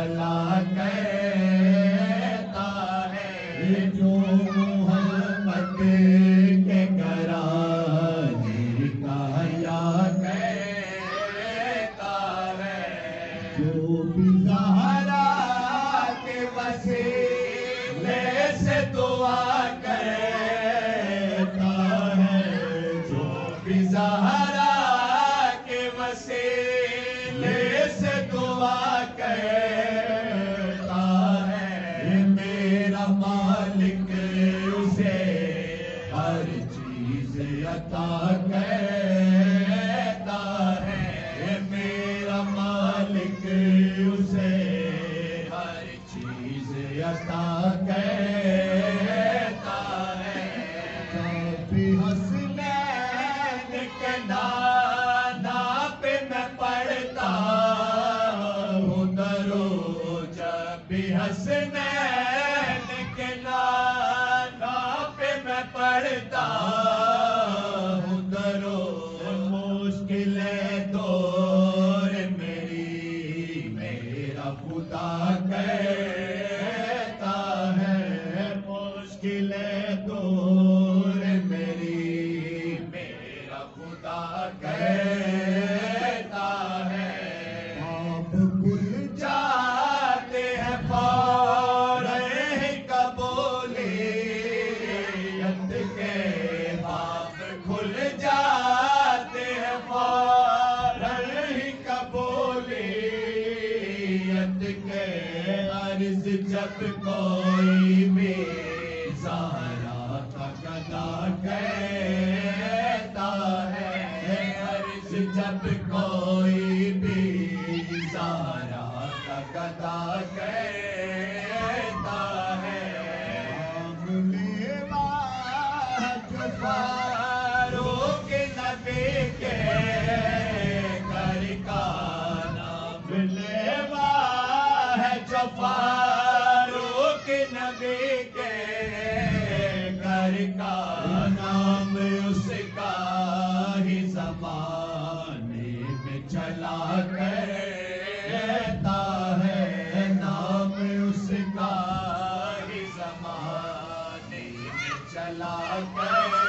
چلا کہتا ہے جو محمد کے گرانے کا یا کہتا ہے جو بھی زہرا کے وسیلے سے دعا کرتا ہے جو بھی زہرا کے وسیلے سے دعا کرتا ہے میرا مالک اسے ہر چیز عطا کرتا ہے میرا مالک اسے ہر چیز عطا کرتا ہے کبھی حسنین کے نانا پہ میں پڑھتا ہوں درود جب بھی حسنین کے نانا پہ میں پڑھتا ہوں درود مشکلیں دور میری میرا خدا کہتا ہے مشکلیں دور میری میرا خدا کہتا ہے آپ کھل جاتے ہیں فوریں قبولیت کے باب کھل جاتے ہیں فوریں قبولیت کے عرض جب کوئی بھی زہرا کا گدا کہتا ہے عرض جب کوئی بھی زہرا کا گدا کہتا ہے جو فاروق نبی کے گھر کا نام لیوا ہے جو فاروق نبی کے گھر کا نام اس کا ہی زمانے میں چلا کرتا ہے نام اس کا ہی زمانے میں چلا کرتا